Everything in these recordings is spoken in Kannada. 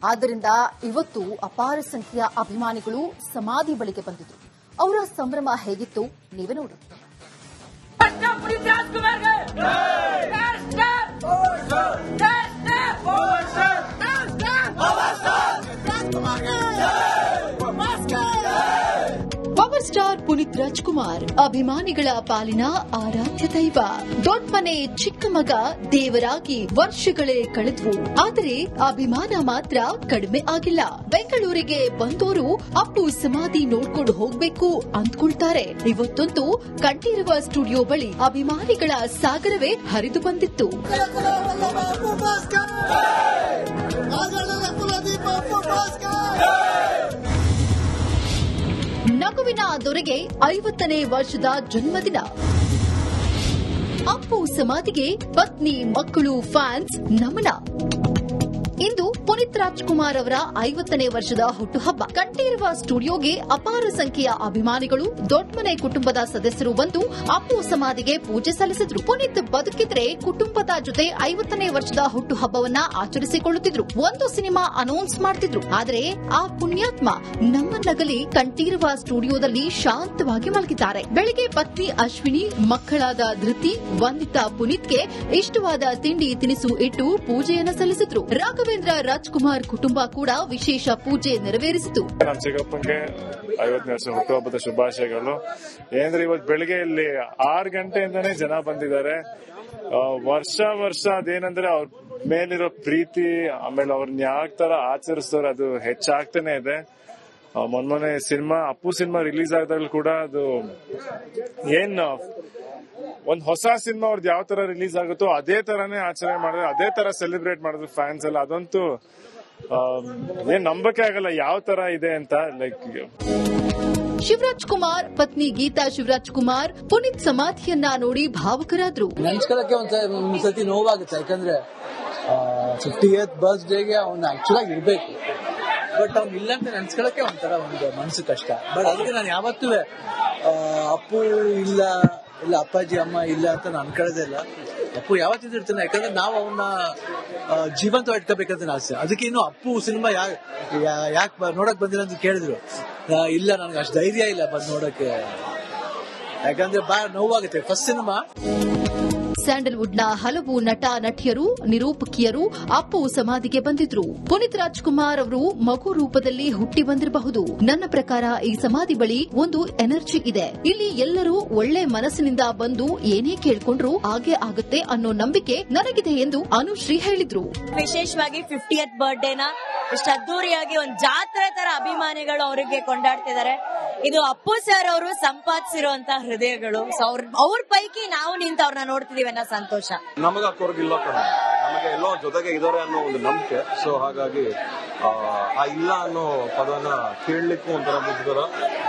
ಆದ್ದರಿಂದ ಇವತ್ತು ಅಪಾರ ಸಂಖ್ಯೆಯ ಅಭಿಮಾನಿಗಳು ಸಮಾಧಿ ಬಳಿಗೆ ಬಂದಿದ್ರು. ಅವರ ಸಂಭ್ರಮ ಹೇಗಿತ್ತು ನೀವೇ ನೋಡಿ. ಪವರ್ ಸ್ಟಾರ್ ಪುನೀತ್ ರಾಜ್ಕುಮಾರ್ ಅಭಿಮಾನಿಗಳ ಪಾಲಿನ ಆರಾಧ್ಯ ದೈವ. ದೊಡ್ಡ ಮನೆ ಚಿಕ್ಕ ಮಗ ದೇವರಾಗಿ ವರ್ಷಗಳೇ ಕಳೆದ್ವು, ಆದರೆ ಅಭಿಮಾನ ಮಾತ್ರ ಕಡಿಮೆ ಆಗಿಲ್ಲ. ಬೆಂಗಳೂರಿಗೆ ಬಂದೋರು ಅಪ್ಪು ಸಮಾಧಿ ನೋಡ್ಕೊಂಡು ಹೋಗ್ಬೇಕು ಅಂದ್ಕೊಳ್ತಾರೆ. ಇವತ್ತಂತೂ ಕಂಠೀರವ ಸ್ಟುಡಿಯೋ ಬಳಿ ಅಭಿಮಾನಿಗಳ ಸಾಗರವೇ ಹರಿದು ಬಂದಿತ್ತು. ನಗುವಿನ ದೊರೆಗೆ 50ನೇ ವರ್ಷದ ಜನ್ಮದಿನ. ಅಪ್ಪು ಸಮಾಧಿಗೆ ಪತ್ನಿ ಮಕ್ಕಳು ಫ್ಯಾನ್ಸ್ ನಮನ. ಇಂದು ಪುನೀತ್ ರಾಜ್ಕುಮಾರ್ ಅವರ 50ನೇ ವರ್ಷದ ಹುಟ್ಟುಹಬ್ಬ. ಕಂಠೀರವ ಸ್ಟುಡಿಯೋಗೆ ಅಪಾರ ಸಂಖ್ಯೆಯ ಅಭಿಮಾನಿಗಳು, ದೊಡ್ಡಮನೆ ಕುಟುಂಬದ ಸದಸ್ಯರು ಬಂದು ಅಪ್ಪು ಸಮಾಧಿಗೆ ಪೂಜೆ ಸಲ್ಲಿಸಿದ್ರು. ಪುನೀತ್ ಬದುಕಿದ್ರೆ ಕುಟುಂಬದ ಜೊತೆ 50ನೇ ವರ್ಷದ ಹುಟ್ಟುಹಬ್ಬವನ್ನ ಆಚರಿಸಿಕೊಳ್ಳುತ್ತಿದ್ರು. ಒಂದು ಸಿನಿಮಾ ಅನೌನ್ಸ್ ಮಾಡ್ತಿದ್ರು. ಆದರೆ ಆ ಪುಣ್ಯಾತ್ಮ ನಮ್ಮನ್ನಗಲಿ ಕಂಠೀರವ ಸ್ಟುಡಿಯೋದಲ್ಲಿ ಶಾಂತವಾಗಿ ಮಲಗಿದ್ದಾರೆ. ಬೆಳಿಗ್ಗೆ ಪತ್ನಿ ಅಶ್ವಿನಿ, ಮಕ್ಕಳಾದ ಧೃತಿ, ವಂದಿತಾ ಪುನೀತ್ಗೆ ಇಷ್ಟವಾದ ತಿಂಡಿ ತಿನಿಸು ಇಟ್ಟು ಪೂಜೆಯನ್ನು ಸಲ್ಲಿಸಿದ್ರು. ರಾಘವೇಂದ್ರ ರಾಜ್ಕುಮಾರ್ ಕುಟುಂಬ ಕೂಡ ವಿಶೇಷ ಪೂಜೆ ನೆರವೇರಿಸಿತು. ನಮ್ಮ ಚಿಕ್ಕಪ್ಪಂಗೆ 50ನೇ ವರ್ಷ ಹುಟ್ಟುಹಬ್ಬದ ಶುಭಾಶಯಗಳು. ಏನಂದ್ರೆ ಇವತ್ತು ಬೆಳಿಗ್ಗೆ ಇಲ್ಲಿ 6 ಗಂಟೆಯಿಂದಾನೇ ಜನ ಬಂದಿದ್ದಾರೆ. ವರ್ಷ ಅದೇನಂದ್ರೆ ಅವ್ರ ಮೇಲಿರೋ ಪ್ರೀತಿ, ಆಮೇಲೆ ಅವ್ರನ್ನ ಯಾವ ತರ ಆಚರಿಸ್ತಾರೆ ಅದು ಹೆಚ್ಚಾಗ್ತಾನೆ ಇದೆ. ಮೊನ್ನೆ ಸಿನಿಮಾ ಅಪ್ಪು ಸಿನಿಮಾ ರಿಲೀಸ್ ಆದಾಗಲೂ ಕೂಡ ಅದು ಒಂದ್ ಹೊಸ ಸಿನಿಮಾ ಅವ್ರದ್ದು ಯಾವ ತರ ರಿಲೀಸ್ ಆಗುತ್ತೋ ಅದೇ ತರಾನೇ ಆಚರಣೆ ಮಾಡಿದ್ರೆ, ಅದೇ ತರ ಸೆಲೆಬ್ರೇಟ್ ಮಾಡಿದ್ರು ಫ್ಯಾನ್ಸ್ ಎಲ್ಲ. ಅದಂತೂ ಏನ್ ನಂಬಕ್ಕೆ ಆಗಲ್ಲ ಯಾವ ತರ ಇದೆ ಅಂತ. ಲೈಕ್ ಶಿವರಾಜ್ ಕುಮಾರ್ ಪತ್ನಿ ಗೀತಾ ಶಿವರಾಜ್ ಕುಮಾರ್ ಪುನೀತ್ ಸಮಾಧಿಯನ್ನ ನೋಡಿ ಭಾವುಕರಾದ್ರು. ನೆನ್ಸ್ಕೊಳ್ಳಕ್ಕೆ ಒಂದ್ಸತಿ ನೋವಾಗುತ್ತೆ, ಯಾಕಂದ್ರೆ 50th ಬರ್ತ್ಡೇಗೆ ಅವ್ನು ಆಕ್ಚುಲ್ ಆಗಿ ಇರ್ಬೇಕು, ಬಟ್ ಅವ್ನು ಇಲ್ಲ ಅಂತ ನೆನ್ಸ್ಕೊಳ್ಳಕ್ಕೆ ಒಂಥರ ಒಂದು ಮನಸ್ಸು ಕಷ್ಟ. ಬಟ್ ಅದಕ್ಕೆ ನಾನು ಯಾವತ್ತೂ ಅಪ್ಪು ಇಲ್ಲ ಅಪ್ಪಾಜಿ ಅಮ್ಮ ಇಲ್ಲ ಅಂತ ನಾನು ಅನ್ಕೊಳ್ಳೋದೇ ಇಲ್ಲ. ಅಪ್ಪು ಯಾವತ್ತಿದ್ರು ಇರ್ತಾನೆ, ಯಾಕಂದ್ರೆ ನಾವು ಅವನ್ನ ಜೀವಂತ ಇಟ್ಕೋಬೇಕಂತ ಆಸೆ. ಅದಕ್ಕೆ ಇನ್ನು ಅಪ್ಪು ಸಿನಿಮಾ ಯಾಕೆ ನೋಡಕ್ ಬಂದಿಲ್ಲ ಅಂತ ಕೇಳಿದ್ರು. ಇಲ್ಲ, ನನಗೆ ಅಷ್ಟು ಧೈರ್ಯ ಇಲ್ಲ ಬಂದು ನೋಡಕ್ಕೆ, ಯಾಕಂದ್ರೆ ಬಹಳ ನೋವಾಗುತ್ತೆ ಫಸ್ಟ್ ಸಿನಿಮಾ. ಸ್ಯಾಂಡಲ್ವುಡ್ನ ಹಲವು ನಟ ನಟಿಯರು, ನಿರೂಪಕಿಯರು ಅಪ್ಪು ಸಮಾಧಿಗೆ ಬಂದಿದ್ರು. ಪುನೀತ್ ರಾಜ್ಕುಮಾರ್ ಅವರು ಮಗು ರೂಪದಲ್ಲಿ ಹುಟ್ಟಿ ಬಂದಿರಬಹುದು. ನನ್ನ ಪ್ರಕಾರ ಈ ಸಮಾಧಿ ಬಳಿ ಒಂದು ಎನರ್ಜಿ ಇದೆ. ಇಲ್ಲಿ ಎಲ್ಲರೂ ಒಳ್ಳೆ ಮನಸ್ಸಿನಿಂದ ಬಂದು ಏನೇ ಕೇಳ್ಕೊಂಡ್ರು ಹಾಗೆ ಆಗುತ್ತೆ ಅನ್ನೋ ನಂಬಿಕೆ ನನಗಿದೆ ಎಂದು ಅನುಶ್ರೀ ಹೇಳಿದ್ರು. ವಿಶೇಷವಾಗಿ 50th ಬರ್ಡೇನ ಇಷ್ಟು ಅದ್ದೂರಿಯಾಗಿ ಒಂದು ಜಾತ್ರೆ ತರ ಅಭಿಮಾನಿಗಳು ಅವರಿಗೆ ಕೊಂಡಾಡ್ತಿದ್ದಾರೆ. ಇದು ಅಪ್ಪು ಸರ್ ಅವರು ಸಂಪಾದಿಸಿರುವಂತಹ ಹೃದಯಗಳು. ಅವ್ರ ಪೈಕಿ ನಾವು ನಿಂತು ಅವ್ರನ್ನ ನೋಡ್ತಿದೀವಿ ಅನ್ನೋ ಸಂತೋಷ ನಮಗೆ. ಅಕ್ಕೋರ್ಗಿಲ್ಲ, ನಮಗೆ ಎಲ್ಲೋ ಜೊತೆಗೆ ಇದಾರೆ ಅನ್ನೋ ಒಂದು ನಂಬಿಕೆ. ಸೊ ಹಾಗಾಗಿ ಆ ಇಲ್ಲ ಅನ್ನೋ ಪದನ ಕೇಳಲಿಕ್ಕೂ ಒಂಥರ ಮುಗ್ದರ,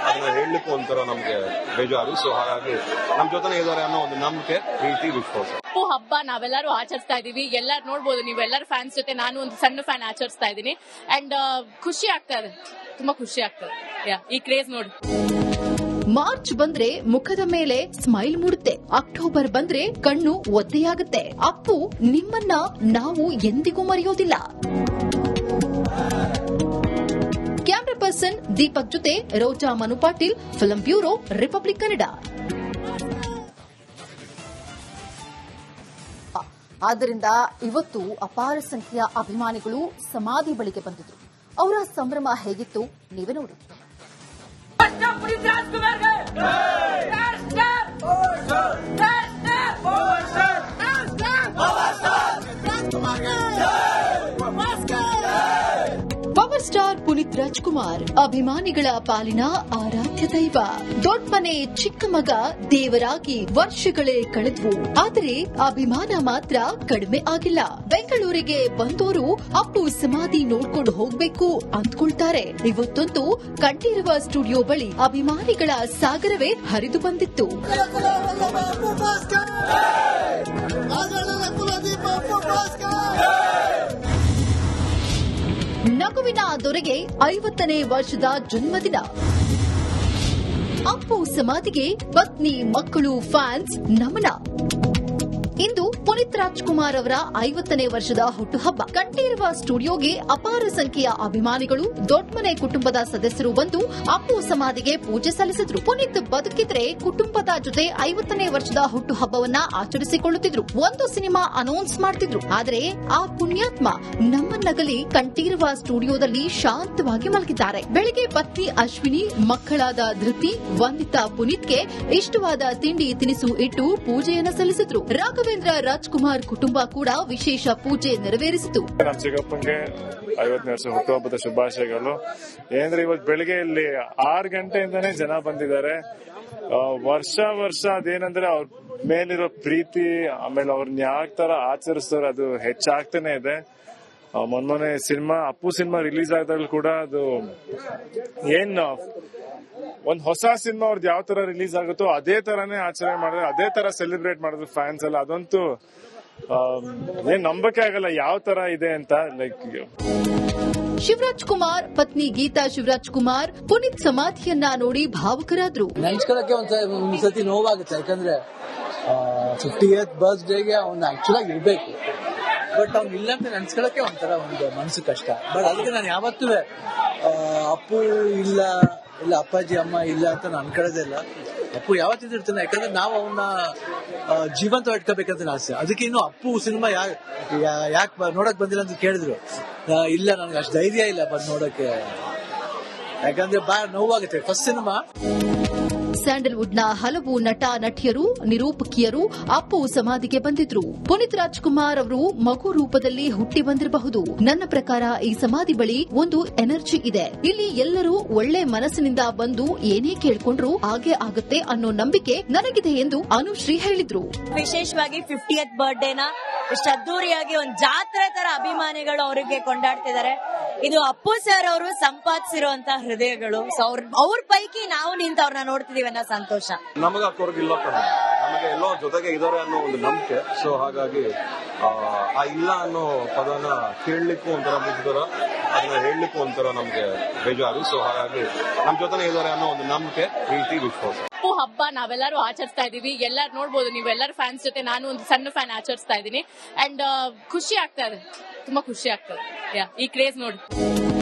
ಅದನ್ನ ಹೇಳಲಿಕ್ಕೂ ಒಂಥರ ನಮ್ಗೆ ಬೇಜಾರು. ಸೊ ಹಾಗಾಗಿ ನಮ್ ಜೊತೆನೆ ಇದಾರೆ ಅನ್ನೋ ಒಂದು ನಂಬಿಕೆ, ಪ್ರೀತಿ, ವಿಶ್ವಾಸ. ಅಪ್ಪು ಹಬ್ಬ ನಾವೆಲ್ಲರೂ ಆಚರಿಸ್ತಾ ಇದೀವಿ. ಎಲ್ಲರೂ ನೋಡ್ಬೋದು, ನೀವು ಎಲ್ಲರ ಫ್ಯಾನ್ಸ್ ಜೊತೆ ನಾನು ಒಂದು ಸಣ್ಣ ಫ್ಯಾನ್ ಆಚರಿಸ್ತಾ ಇದೀನಿ. ಅಂಡ್ ಖುಷಿ ಆಗ್ತಾ ಇದೆ, ತುಂಬಾ ಖುಷಿ ಆಗ್ತದೆ ಈ ಕ್ರೇಜ್ ನೋಡಿ. ಮಾರ್ಚ್ ಬಂದ್ರೆ ಮುಖದ ಮೇಲೆ ಸ್ಮೈಲ್ ಮೂಡುತ್ತೆ, ಅಕ್ಟೋಬರ್ ಬಂದ್ರೆ ಕಣ್ಣು ಒದ್ದೆಯಾಗುತ್ತೆ. ಅಪ್ಪು ನಿಮ್ಮನ್ನ ನಾವು ಎಂದಿಗೂ ಮರೆಯೋದಿಲ್ಲ. ಕ್ಯಾಮರಾ ಪರ್ಸನ್ ದೀಪಕ್ ಜೊತೆ Roja Manu Patil, film bureau, Republic Kannada. ಆದ್ದರಿಂದ ಇವತ್ತು ಅಪಾರ ಸಂಖ್ಯೆಯ ಅಭಿಮಾನಿಗಳು ಸಮಾಧಿ ಬಳಿಗೆ ಬಂದಿದ್ರು. ಅವರ ಸಂಭ್ರಮ ಹೇಗಿತ್ತು ನೀವೇ ನೋಡಿ. ಪವರ್ ಸ್ಟಾರ್ ಪುನೀತ್ ರಾಜ್ಕುಮಾರ್ ಅಭಿಮಾನಿಗಳ ಪಾಲಿನ ಆರಾಧ್ಯ ದೈವ. ದೊಡ್ಡ ಮನೆ ಚಿಕ್ಕ ಮಗ ದೇವರಾಗಿ ವರ್ಷಗಳೇ ಕಳೆದ್ವು, ಆದರೆ ಅಭಿಮಾನ ಮಾತ್ರ ಕಡಿಮೆ ಆಗಿಲ್ಲ. ಬೆಂಗಳೂರಿಗೆ ಬಂದೋರು ಅಪ್ಪು ಸಮಾಧಿ ನೋಡ್ಕೊಂಡು ಹೋಗ್ಬೇಕು ಅಂದ್ಕೊಳ್ತಾರೆ. ಇವತ್ತಂತೂ ಕಂಠೀರವ ಸ್ಟುಡಿಯೋ ಬಳಿ ಅಭಿಮಾನಿಗಳ ಸಾಗರವೇ ಹರಿದು ಬಂದಿತ್ತು. ನಗುವಿನ ದೊರೆಗೆ 50ನೇ ವರ್ಷದ ಜನ್ಮದಿನ. ಅಪ್ಪು ಸಮಾಧಿಗೆ ಪತ್ನಿ ಮಕ್ಕಳು ಫ್ಯಾನ್ಸ್ ನಮನ. ಇಂದು ಪುನೀತ್ ರಾಜ್ಕುಮಾರ್ ಅವರ 50ನೇ ವರ್ಷದ ಹುಟ್ಟುಹಬ್ಬ. ಕಂಠೀರವ ಸ್ಟುಡಿಯೋಗೆ ಅಪಾರ ಸಂಖ್ಯೆಯ ಅಭಿಮಾನಿಗಳು, ದೊಡ್ಡಮನೆ ಕುಟುಂಬದ ಸದಸ್ಯರು ಬಂದು ಅಪ್ಪು ಸಮಾಧಿಗೆ ಪೂಜೆ ಸಲ್ಲಿಸಿದ್ರು. ಪುನೀತ್ ಬದುಕಿದ್ರೆ ಕುಟುಂಬದ ಜೊತೆ 50ನೇ ವರ್ಷದ ಹುಟ್ಟುಹಬ್ಬವನ್ನ ಆಚರಿಸಿಕೊಳ್ಳುತ್ತಿದ್ರು. ಒಂದು ಸಿನಿಮಾ ಅನೌನ್ಸ್ ಮಾಡ್ತಿದ್ರು. ಆದರೆ ಆ ಪುಣ್ಯಾತ್ಮ ನಮ್ಮನ್ನಗಲಿ ಕಂಠೀರವ ಸ್ಟುಡಿಯೋದಲ್ಲಿ ಶಾಂತವಾಗಿ ಮಲಗಿದ್ದಾರೆ. ಬೆಳಿಗ್ಗೆ ಪತ್ನಿ ಅಶ್ವಿನಿ, ಮಕ್ಕಳಾದ ಧೃತಿ, ವಂದಿತಾ ಪುನೀತ್ಗೆ ಇಷ್ಟವಾದ ತಿಂಡಿ ತಿನಿಸು ಇಟ್ಟು ಪೂಜೆಯನ್ನು ಸಲ್ಲಿಸಿದ್ರು. ರಾಘವೇಂದ್ರ ರಾಜ್ಕುಮಾರ್ ಕುಟುಂಬ ಕೂಡ ವಿಶೇಷ ಪೂಜೆ ನೆರವೇರಿಸಿತು. ನಮ್ಮ ಚಿಕ್ಕಪ್ಪಂಗೆ 50ನೇ ವರ್ಷ ಹುಟ್ಟುಹಬ್ಬದ ಶುಭಾಶಯಗಳು. ಏನಂದ್ರೆ ಇವತ್ತು ಬೆಳಿಗ್ಗೆ ಇಲ್ಲಿ 6 ಗಂಟೆಯಿಂದಾನೇ ಜನ ಬಂದಿದ್ದಾರೆ. ವರ್ಷ ಅದೇನಂದ್ರೆ ಅವ್ರ ಮೇಲಿರೋ ಪ್ರೀತಿ, ಆಮೇಲೆ ಅವ್ರನ್ನ ಯಾವ ತರ ಆಚರಿಸ್ತಾರೆ ಅದು ಹೆಚ್ಚಾಗ್ತಾನೆ ಇದೆ. ಮೊನ್ನೆ ಸಿನಿಮಾ ಅಪ್ಪು ಸಿನಿಮಾ ರಿಲೀಸ್ ಆದಾಗಲೂ ಕೂಡ ಅದು ಒಂದ್ ಹೊಸ ಸಿನಿಮಾ ಅವ್ರದ್ದು ಯಾವ ತರ ರಿಲೀಸ್ ಆಗುತ್ತೋ ಅದೇ ತರಾನೇ ಆಚರಣೆ ಮಾಡಿದ್ರೆ, ಅದೇ ತರ ಸೆಲೆಬ್ರೇಟ್ ಮಾಡಿದ್ರು ಫ್ಯಾನ್ಸ್ ಎಲ್ಲ. ಅದಂತೂ ಏನ್ ನಂಬಕ್ಕೆ ಆಗಲ್ಲ ಯಾವ ತರ ಇದೆ ಅಂತ. ಲೈಕ್ ಶಿವರಾಜ್ ಕುಮಾರ್ ಪತ್ನಿ ಗೀತಾ ಶಿವರಾಜ್ ಕುಮಾರ್ ಪುನೀತ್ ಸಮಾಧಿಯನ್ನ ನೋಡಿ ಭಾವುಕರಾದ್ರು. ನೆನ್ಸ್ಕೊಳ್ಳಕ್ಕೆ ಒಂದ್ಸತಿ ನೋವಾಗುತ್ತೆ, ಯಾಕಂದ್ರೆ 50th ಬರ್ತ್ಡೇಗೆ ಅವ್ನು ಆಕ್ಚುಲ್ ಆಗಿ ಇರ್ಬೇಕು. ಬಟ್ ಅವ್ನು ಇಲ್ಲ ಅಂತ ನೆನ್ಸ್ಕೊಳ್ಳಕ್ಕೆ ಒಂಥರ ಒಂದು ಮನಸ್ಸು ಕಷ್ಟ. ಬಟ್ ಅದಕ್ಕೆ ನಾನು ಯಾವತ್ತೂ ಅಪ್ಪು ಇಲ್ಲ ಅಪ್ಪಾಜಿ ಅಮ್ಮ ಇಲ್ಲ ಅಂತ ನಾನು ಅನ್ಕೊಳ್ಳೋದೇ ಇಲ್ಲ. ಅಪ್ಪು ಯಾವತ್ತಿದ್ರು ಇರ್ತಾನೆ, ಯಾಕಂದ್ರೆ ನಾವು ಅವನ್ನ ಜೀವಂತ ಇಟ್ಕೋಬೇಕಂತ ಆಸೆ. ಅದಕ್ಕೆ ಇನ್ನು ಅಪ್ಪು ಸಿನಿಮಾ ಯಾಕೆ ನೋಡಕ್ ಬಂದಿಲ್ಲ ಅಂತ ಕೇಳಿದ್ರು. ಇಲ್ಲ, ನನಗೆ ಅಷ್ಟು ಧೈರ್ಯ ಇಲ್ಲ ಬಂದು ನೋಡಕ್ಕೆ, ಯಾಕಂದ್ರೆ ನೋವಾಗುತ್ತೆ. First cinema. ಸ್ಯಾಂಡಲ್ವುಡ್ನ ಹಲವು ನಟ ನಟಿಯರು, ನಿರೂಪಕಿಯರು ಅಪ್ಪು ಸಮಾಧಿಗೆ ಬಂದಿದ್ರು. ಪುನೀತ್ ರಾಜ್ಕುಮಾರ್ ಅವರು ಮಗು ರೂಪದಲ್ಲಿ ಹುಟ್ಟಿ ಬಂದಿರಬಹುದು. ನನ್ನ ಪ್ರಕಾರ ಈ ಸಮಾಧಿ ಬಳಿ ಒಂದು ಎನರ್ಜಿ ಇದೆ. ಇಲ್ಲಿ ಎಲ್ಲರೂ ಒಳ್ಳೆ ಮನಸ್ಸಿನಿಂದ ಬಂದು ಏನೇ ಕೇಳ್ಕೊಂಡ್ರು ಹಾಗೆ ಆಗುತ್ತೆ ಅನ್ನೋ ನಂಬಿಕೆ ನನಗಿದೆ ಎಂದು ಅನುಶ್ರೀ ಹೇಳಿದ್ರು. ವಿಶೇಷವಾಗಿ 50th ಬರ್ಡೇನ ಇಷ್ಟು ಅದ್ದೂರಿಯಾಗಿ ಒಂದು ಜಾತ್ರೆ ತರ ಅಭಿಮಾನಿಗಳು ಅವರಿಗೆ ಕೊಂಡಾಡ್ತಿದ್ದಾರೆ. ಇದು ಅಪ್ಪು ಸರ್ ಅವರು ಸಂಪಾದಿಸಿರುವಂತಹ ಹೃದಯಗಳು. ಅವ್ರ ಪೈಕಿ ನಾವು ನಿಂತವ್ರನ್ನ ನೋಡ್ತಿದೀವಿ ಅನ್ನೋ ಸಂತೋಷ ನಮಗೆ. ಅಕ್ಕವ್ರಿಗಿಲ್ಲ ಕಣ, ನಮಗೆ ಎಲ್ಲೋ ಜೊತೆಗೆ ಇದಾರೆ ಅನ್ನೋ ಒಂದು ನಂಬಿಕೆ. ಸೊ ಹಾಗಾಗಿ ಆ ಇಲ್ಲ ಅನ್ನೋ ಪದನ ಕೇಳಲಿಕ್ಕೂ ಒಂಥರ ಮುಗ್ದರ, ಅದನ್ನ ಹೇಳಲಿಕ್ಕೂ ಒಂಥರ ನಮ್ಗೆ ಬೇಜಾರು. ಸೊ ಹಾಗಾಗಿ ನಮ್ ಜೊತೆನೆ ಇದಾರೆ ಅನ್ನೋ ಒಂದು ನಂಬಿಕೆ, ಪ್ರೀತಿ, ವಿಶ್ವಾಸ. ಅಪ್ಪು ಹಬ್ಬ ನಾವೆಲ್ಲರೂ ಆಚರಿಸ್ತಾ ಇದೀವಿ. ಎಲ್ಲರೂ ನೋಡ್ಬೋದು, ನೀವು ಎಲ್ಲರೂ ಫ್ಯಾನ್ಸ್ ಜೊತೆ ನಾನು ಒಂದು ಸಣ್ಣ ಫ್ಯಾನ್ ಆಚರಿಸ್ತಾ ಇದೀನಿ. ಅಂಡ್ ಖುಷಿ ಆಗ್ತಾ ಇದೆ, ತುಂಬಾ ಖುಷಿ ಆಗ್ತದೆ ಈ ಕ್ರೇಜ್ ನೋಡಿ.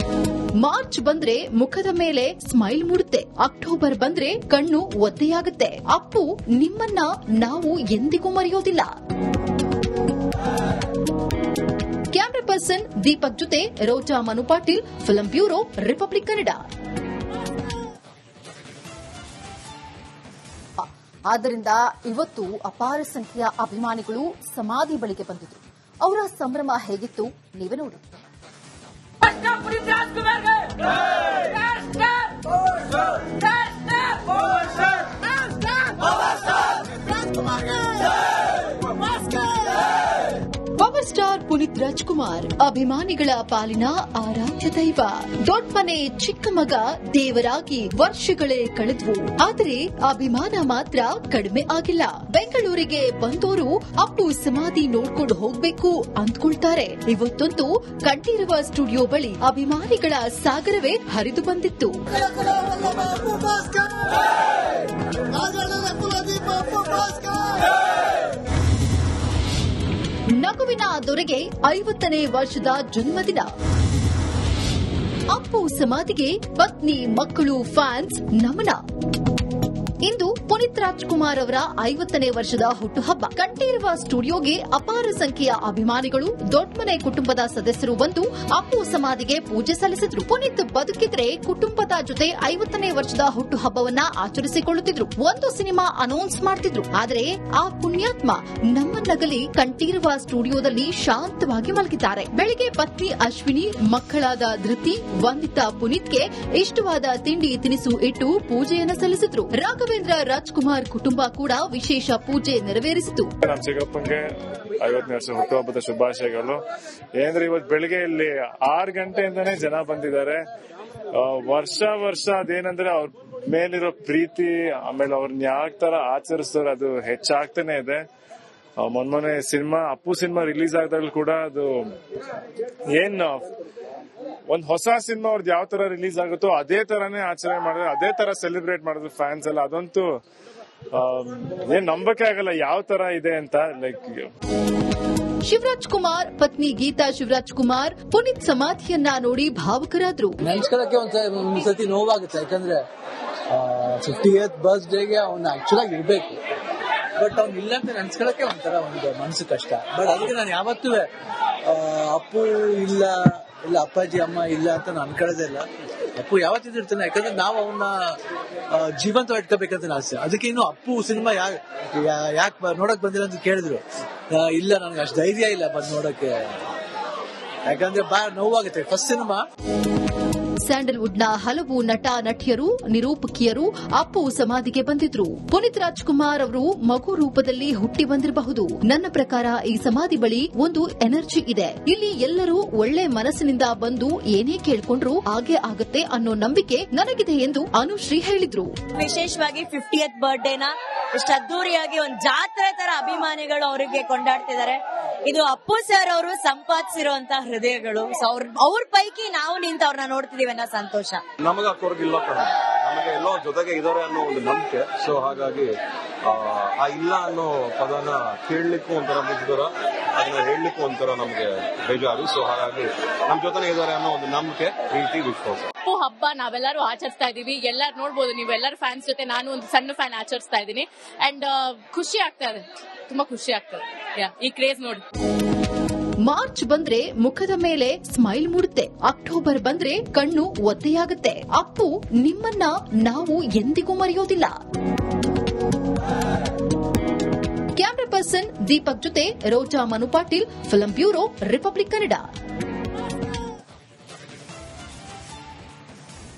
ಮಾರ್ಚ್ ಬಂದ್ರೆ ಮುಖದ ಮೇಲೆ ಸ್ಮೈಲ್ ಮೂಡುತ್ತೆ. ಅಕ್ಟೋಬರ್ ಬಂದ್ರೆ ಕಣ್ಣು ಒದ್ದೆಯಾಗುತ್ತೆ. ಅಪ್ಪು ನಿಮ್ಮನ್ನ ನಾವು ಎಂದಿಗೂ ಮರೆಯೋದಿಲ್ಲ. ಕ್ಯಾಮರಾ ಪರ್ಸನ್ ದೀಪಕ್ ಜೊತೆ Roja Manu Patil, film bureau, Republic Kannada. ಆದ್ದರಿಂದ ಇವತ್ತು ಅಪಾರ ಸಂಖ್ಯೆಯ ಅಭಿಮಾನಿಗಳು ಸಮಾಧಿ ಬಳಿಗೆ ಬಂದಿದ್ರು. ಅವರ ಸಂಭ್ರಮ ಹೇಗಿತ್ತು ನೀವೇ ನೋಡಿ. ಪವರ್ ಸ್ಟಾರ್ ಪುನೀತ್ ರಾಜ್ಕುಮಾರ್ ಅಭಿಮಾನಿಗಳ ಪಾಲಿನ ಆರಾಧ್ಯ ದೈವ. ದೊಡ್ಡಮನೆ ಚಿಕ್ಕ ಮಗ ದೇವರಾಗಿ ವರ್ಷಗಳೇ ಕಳೆದ್ವು. ಆದರೆ ಅಭಿಮಾನ ಮಾತ್ರ ಕಡಿಮೆ ಆಗಿಲ್ಲ. ಬೆಂಗಳೂರಿಗೆ ಬಂದೋರು ಅಪ್ಪು ಸಮಾಧಿ ನೋಡ್ಕೊಂಡು ಹೋಗ್ಬೇಕು ಅಂದ್ಕೊಳ್ತಾರೆ. ಇವತ್ತಂತೂ ಕಂಠೀರವ ಸ್ಟುಡಿಯೋ ಬಳಿ ಅಭಿಮಾನಿಗಳ ಸಾಗರವೇ ಹರಿದು ಬಂದಿತ್ತು. ನಗುವಿನ ದೊರೆಗೆ 50ನೇ ವರ್ಷದ ಜನ್ಮದಿನ. ಅಪ್ಪು ಸಮಾಧಿಗೆ ಪತ್ನಿ, ಮಕ್ಕಳು, ಫ್ಯಾನ್ಸ್ ನಮನ. ಇಂದು ಪುನೀತ್ ರಾಜ್ಕುಮಾರ್ ಅವರ 50ನೇ ವರ್ಷದ ಹುಟ್ಟುಹಬ್ಬ. ಕಂಠೀರವ ಸ್ಟುಡಿಯೋಗೆ ಅಪಾರ ಸಂಖ್ಯೆಯ ಅಭಿಮಾನಿಗಳು, ದೊಡ್ಡಮನೆ ಕುಟುಂಬದ ಸದಸ್ಯರು ಬಂದು ಅಪ್ಪು ಸಮಾಧಿಗೆ ಪೂಜೆ ಸಲ್ಲಿಸಿದ್ರು. ಪುನೀತ್ ಬದುಕಿದ್ರೆ ಕುಟುಂಬದ ಜೊತೆ 50ನೇ ವರ್ಷದ ಹುಟ್ಟುಹಬ್ಬವನ್ನ ಆಚರಿಸಿಕೊಳ್ಳುತ್ತಿದ್ರು. ಒಂದು ಸಿನಿಮಾ ಅನೌನ್ಸ್ ಮಾಡ್ತಿದ್ರು. ಆದರೆ ಆ ಪುಣ್ಯಾತ್ಮ ನಮ್ಮನ್ನಗಲಿ ಕಂಠೀರವ ಸ್ಟುಡಿಯೋದಲ್ಲಿ ಶಾಂತವಾಗಿ ಮಲಗಿದ್ದಾರೆ. ಬೆಳಿಗ್ಗೆ ಪತ್ನಿ ಅಶ್ವಿನಿ, ಮಕ್ಕಳಾದ ಧೃತಿ, ವಂದಿತಾ ಪುನೀತ್ಗೆ ಇಷ್ಟವಾದ ತಿಂಡಿ ತಿನಿಸು ಇಟ್ಟು ಪೂಜೆಯನ್ನು ಸಲ್ಲಿಸಿದ್ರು. ರಾಘವೇಂದ್ರ ರಾಜ್ಕುಮಾರ್ ಕುಟುಂಬ ಕೂಡ ವಿಶೇಷ ಪೂಜೆ ನೆರವೇರಿಸಿತು. ನಮ್ಮ ಚಿಕ್ಕಪ್ಪಂಗೆ 50ನೇ ವರ್ಷ ಹುಟ್ಟುಹಬ್ಬದ ಶುಭಾಶಯಗಳು. ಏನಂದ್ರೆ ಇವತ್ತು ಬೆಳಿಗ್ಗೆ ಇಲ್ಲಿ 6 ಗಂಟೆಯಿಂದಾನೇ ಜನ ಬಂದಿದ್ದಾರೆ. ವರ್ಷ ಅದೇನಂದ್ರೆ ಅವ್ರ ಮೇಲಿರೋ ಪ್ರೀತಿ, ಆಮೇಲೆ ಅವ್ರನ್ನ ಯಾವ ತರ ಆಚರಿಸ್ತಾರೆ ಅದು ಹೆಚ್ಚಾಗ್ತಾನೆ ಇದೆ. ಮೊನ್ನೆ ಸಿನಿಮಾ ಅಪ್ಪು ಸಿನಿಮಾ ರಿಲೀಸ್ ಆದಾಗಲೂ ಕೂಡ ಅದು ಒಂದ್ ಹೊಸ ಸಿನಿಮಾ ಅವ್ರದ್ದು ಯಾವ ತರ ರಿಲೀಸ್ ಆಗುತ್ತೋ ಅದೇ ತರಾನೇ ಆಚರಣೆ ಮಾಡಿದ್ರೆ, ಅದೇ ತರ ಸೆಲೆಬ್ರೇಟ್ ಮಾಡಿದ್ರು ಫ್ಯಾನ್ಸ್ ಎಲ್ಲ. ಅದಂತೂ ಏನ್ ನಂಬಕ್ಕೆ ಆಗಲ್ಲ ಯಾವ ತರ ಇದೆ ಅಂತ. ಲೈಕ್ ಶಿವರಾಜ್ ಕುಮಾರ್ ಪತ್ನಿ ಗೀತಾ ಶಿವರಾಜ್ ಕುಮಾರ್ ಪುನೀತ್ ಸಮಾಧಿಯನ್ನ ನೋಡಿ ಭಾವುಕರಾದ್ರು. ನೆನ್ಸ್ಕೊಳಕ್ಕೆ ಒಂದ್ಸತಿ ನೋವಾಗುತ್ತೆ, ಯಾಕಂದ್ರೆ 50th ಬರ್ತ್ಡೇಗೆ ಅವ್ನು ಆಕ್ಚುಲ್ ಆಗಿ ಇರ್ಬೇಕು, ಬಟ್ ಅವ್ನು ಇಲ್ಲ ಅಂತ ನೆನ್ಸ್ಕೊಳಕ್ಕೆ ಒಂಥರ ಒಂದು ಮನಸ್ಸು ಕಷ್ಟ. ಬಟ್ ಅದಕ್ಕೆ ನಾನು ಯಾವತ್ತೂ ಅಪ್ಪು ಇಲ್ಲ ಅಪ್ಪಾಜಿ ಅಮ್ಮ ಇಲ್ಲ ಅಂತ ನಾನು ಅನ್ಕೊಳ್ಳೋದೇ ಇಲ್ಲ. ಅಪ್ಪು ಯಾವತ್ತಿರ್ತಾನೆ, ಯಾಕಂದ್ರೆ ನಾವು ಅವನ್ನ ಜೀವಂತ ಇಟ್ಕೋಬೇಕಂತ ಆಸೆ. ಅದಕ್ಕೆ ಇನ್ನು ಅಪ್ಪು ಸಿನಿಮಾ ಯಾಕೆ ನೋಡಕ್ ಬಂದಿಲ್ಲ ಅಂತ ಕೇಳಿದ್ರು. ಇಲ್ಲ, ನನಗೆ ಅಷ್ಟು ಧೈರ್ಯ ಇಲ್ಲ ಬಂದು ನೋಡಕ್ಕೆ, ಯಾಕಂದ್ರೆ ನೋವಾಗುತ್ತೆ. First cinema. ಸ್ಯಾಂಡಲ್ವುಡ್ನ ಹಲವು ನಟ ನಟಿಯರು ನಿರೂಪಕಿಯರು ಅಪ್ಪು ಸಮಾಧಿಗೆ ಬಂದಿದ್ರು. ಪುನೀತ್ ರಾಜ್ಕುಮಾರ್ ಅವರು ಮಗು ರೂಪದಲ್ಲಿ ಹುಟ್ಟಿ ಬಂದಿರಬಹುದು. ನನ್ನ ಪ್ರಕಾರ ಈ ಸಮಾಧಿ ಬಳಿ ಒಂದು ಎನರ್ಜಿ ಇದೆ. ಇಲ್ಲಿ ಎಲ್ಲರೂ ಒಳ್ಳೆ ಮನಸ್ಸಿನಿಂದ ಬಂದು ಏನೇ ಕೇಳ್ಕೊಂಡ್ರು ಹಾಗೆ ಆಗುತ್ತೆ ಅನ್ನೋ ನಂಬಿಕೆ ನನಗಿದೆ ಎಂದು ಅನುಶ್ರೀ ಹೇಳಿದ್ರು. ವಿಶೇಷವಾಗಿ 50th ಬರ್ಡೇನ ಇಷ್ಟು ಅದ್ದೂರಿಯಾಗಿ ಒಂದು ಜಾತ್ರೆ ತರ ಅಭಿಮಾನಿಗಳು ಅವರಿಗೆ ಕೊಂಡಾಡ್ತಿದ್ದಾರೆ. ಇದು ಅಪ್ಪು ಸರ್ ಅವರು ಸಂಪಾದಿಸಿರುವಂತಹ ಹೃದಯಗಳು. ಅವ್ರ ಪೈಕಿ ನಾವು ನಿಂತು ಅವ್ರನ್ನ ನೋಡ್ತಿದೀವಿ ಅನ್ನೋ ಸಂತೋಷ ನಮಗೆ. ಅಕ್ಕೋರ್ಗಿಲ್ಲ ಕಣ, ನಮಗೆ ಎಲ್ಲೋ ಜೊತೆಗೆ ಇದಾರೆ ಅನ್ನೋ ಒಂದು ನಂಬಿಕೆ. ಸೊ ಹಾಗಾಗಿ ಆ ಇಲ್ಲ ಅನ್ನೋ ಪದನ ಕೇಳಲಿಕ್ಕೂ ಒಂಥರ ಮುಜುಗರ, ಅದನ್ನ ಹೇಳಲಿಕ್ಕೂ ಒಂಥರ ನಮಗೆ ಬೇಜಾರು. ಸೊ ಹಾಗಾಗಿ ನಮ್ ಜೊತೆನೆ ಇದಾರೆ ಅನ್ನೋ ಒಂದು ನಂಬಿಕೆ, ಪ್ರೀತಿ, ವಿಶ್ವಾಸ. ಅಪ್ಪು ಹಬ್ಬ ನಾವೆಲ್ಲರೂ ಆಚರಿಸ್ತಾ ಇದೀವಿ. ಎಲ್ಲರೂ ನೋಡ್ಬೋದು, ನೀವು ಎಲ್ಲರ ಫ್ಯಾನ್ಸ್ ಜೊತೆ ನಾನು ಒಂದು ಸಣ್ಣ ಫ್ಯಾನ್ ಆಚರಿಸ್ತಾ ಇದ್ದೀನಿ. ಅಂಡ್ ಖುಷಿ ಆಗ್ತಾ ಇದೆ, ತುಂಬಾ ಖುಷಿ ಆಗ್ತದೆ ಈ ಕ್ರೇಜ್ ನೋಡಿ. ಮಾರ್ಚ್ ಬಂದ್ರೆ ಮುಖದ ಮೇಲೆ ಸ್ಮೈಲ್ ಮೂಡುತ್ತೆ, ಅಕ್ಟೋಬರ್ ಬಂದ್ರೆ ಕಣ್ಣು ಒದ್ದೆಯಾಗುತ್ತೆ. ಅಪ್ಪು ನಿಮ್ಮನ್ನ ನಾವು ಎಂದಿಗೂ ಮರೆಯೋದಿಲ್ಲ. ಕ್ಯಾಮರಾ ಪರ್ಸನ್ ದೀಪಕ್ ಜೊತೆ Roja Manu Patil, film bureau, Republic Kannada.